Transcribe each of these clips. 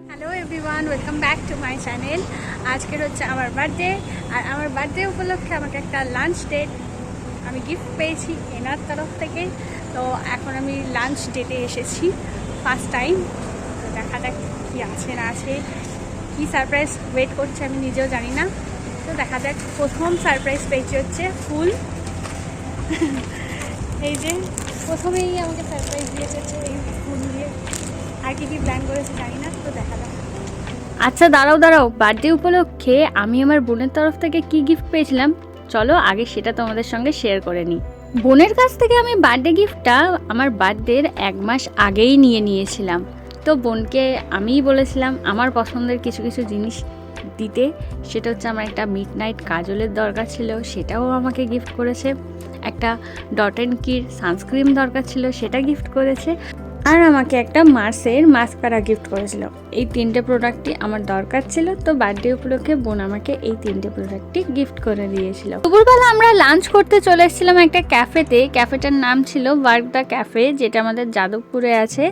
Hello everyone, welcome back to my channel. আজকের হচ্ছে আমার বার্থডে, আর আমার বার্থডে উপলক্ষে আমাকে একটা লাঞ্চ ডেট আমি গিফট পেয়েছি এনার তরফ থেকে। তো এখন আমি লাঞ্চ ডেটে এসেছি ফার্স্ট টাইম। তো দেখা যাক কী আছে না আছে, কী সারপ্রাইজ ওয়েট করছে আমি নিজেও জানি না। তো দেখা যাক। প্রথম সারপ্রাইজ পেয়েছি হচ্ছে ফুল। এই যে প্রথমেই আমাকে সারপ্রাইজ দিয়েছে এই ফুল দিয়ে। আর কি কি প্ল্যান করেছে জানি না, তো দেখা যাক। আচ্ছা দাঁড়াও, বার্থডে উপলক্ষে আমি আমার বোনের তরফ থেকে কি গিফট পেয়েছিলাম চলো আগে সেটা তোমাদের সঙ্গে শেয়ার করে নিই। বোনের কাছ থেকে আমি বার্থডে গিফটটা আমার বার্থডের 1 মাস আগেই নিয়েছিলাম। তো বোনকে আমিই বলেছিলাম আমার পছন্দের কিছু কিছু জিনিস দিতে। সেটা হচ্ছে আমার একটা মিডনাইট কাজলের দরকার ছিল, সেটাও আমাকে গিফট করেছে। একটা ডট অ্যান্ড কির সানস্ক্রিন দরকার ছিল, সেটা গিফট করেছে। আর আমাকে একটা মার্সের মাস্কারা গিফট করেছিল। এই 3টে প্রোডাক্টই আমার দরকার ছিল। তো বার্থডে উপলক্ষে বোন আমাকে এই 3টে প্রোডাক্টই গিফট করে দিয়েছিল। দুপুরবেলা আমরা লাঞ্চ করতে চলে এসেছিলাম একটা ক্যাফেতে। ক্যাফেটার নাম ছিল ওয়ার্ক দ্য ক্যাফে, যেটা আমাদের যাদবপুরে আছে।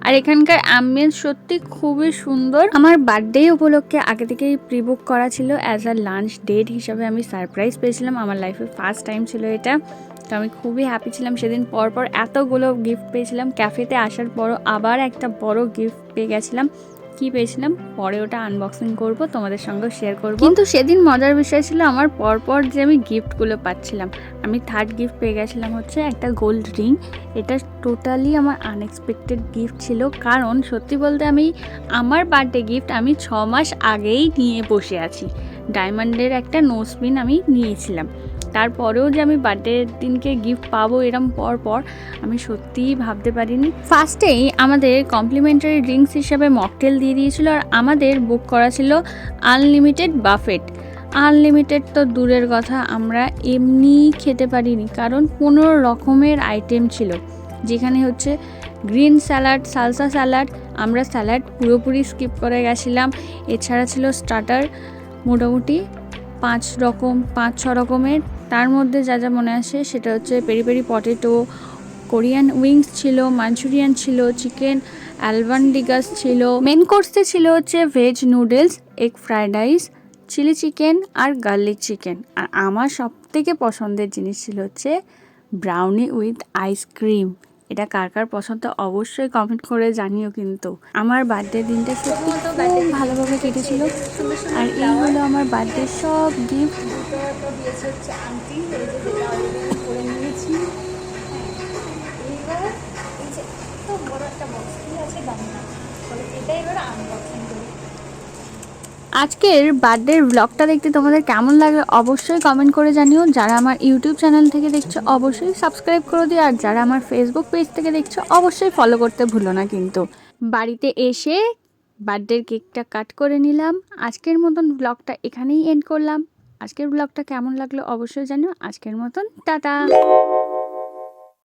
আর এখানকার অ্যাম্বিয়েন্স সত্যি খুবই সুন্দর। আমার বার্থডে উপলক্ষে আগে থেকেই প্রি বুক করা ছিল। অ্যাজ আ লাঞ্চ ডেট হিসাবে আমি সারপ্রাইজ পেয়েছিলাম। আমার লাইফে ফার্স্ট টাইম ছিল এটা। তো আমি খুবই হ্যাপি ছিলাম। সেদিন পরপর এতগুলো গিফট পেয়েছিলাম। ক্যাফেতে আসার পরও আবার একটা বড় গিফট পেয়ে গেছিলাম। কি পেয়েছিলাম পরে ওটা আনবক্সিং করব, তোমাদের সঙ্গেও শেয়ার করব। কিন্তু সেদিন মজার বিষয় ছিল আমার পরপর যে আমি গিফটগুলো পাচ্ছিলাম। আমি থার্ড গিফট পেয়ে গেছিলাম হচ্ছে একটা গোল্ড রিং। এটা টোটালি আমার আনএক্সপেক্টেড গিফট ছিল, কারণ সত্যি বলতে আমার বার্থডে গিফট আমি 6 মাস আগেই নিয়ে বসে আছি। ডায়মন্ডের একটা নোজপিন আমি নিয়েছিলাম। তারপরেও যে আমি বার্থডের দিনকে গিফট পাবো এরম পর আমি সত্যিই ভাবতে পারিনি। ফার্স্টেই আমাদের কমপ্লিমেন্টারি ড্রিঙ্কস হিসাবে মকটেল দিয়ে দিয়েছিল, আর আমাদের বুক করা ছিল আনলিমিটেড বাফেট। আনলিমিটেড তো দূরের কথা, আমরা এমনি খেতে পারিনি, কারণ 15 রকমের আইটেম ছিল। যেখানে হচ্ছে গ্রিন স্যালাড, সালসা স্যালাড, আমরা স্যালাড পুরোপুরি স্কিপ করে গেছিলাম। এছাড়া ছিল স্টার্টার মোটামুটি 5-6 রকমের। তার মধ্যে যা যা মনে আসে সেটা হচ্ছে peri peri potato, Korean wings ছিল, মাঞ্চুরিয়ান ছিল, চিকেন অ্যালবান্ডিগাস ছিল। মেন কোর্সে ছিল হচ্ছে veg noodles, egg fried rice, chilli chicken আর গার্লিক চিকেন। আর আমার সবথেকে পছন্দের জিনিস ছিল হচ্ছে ব্রাউনি উইথ আইসক্রিম। এটা কার কার পছন্দ অবশ্যই কমেন্ট করে জানিও। কিন্তু আমার বার্থডে দিনটা সত্যি খুব ভালোভাবে কেটেছিল। আর এই হলো আমার বার্থডে সব গিফট। দিয়েছে হচ্ছে আন্টি, এই যে যেটা অলরেডি করে নিয়েছি। এইবার এই যে এত বড় একটা বক্স কি আছে জানি না, বলে এটাই এবার আনবক্সিং করি। আজকের বার্থডের ব্লগটা দেখতে তোমাদের কেমন লাগলো অবশ্যই কমেন্ট করে জানিও। যারা আমার ইউটিউব চ্যানেল থেকে দেখছো অবশ্যই সাবস্ক্রাইব করে দিও, আর যারা আমার ফেসবুক পেজ থেকে দেখছো অবশ্যই ফলো করতে ভুলো না। কিন্তু বাড়িতে এসে বার্থডের কেকটা কাট করে নিলাম। আজকের মতন ব্লগটা এখানেই এন্ড করলাম। আজকের ব্লগটা কেমন লাগলো অবশ্যই জানিও। আজকের মতন টাটা।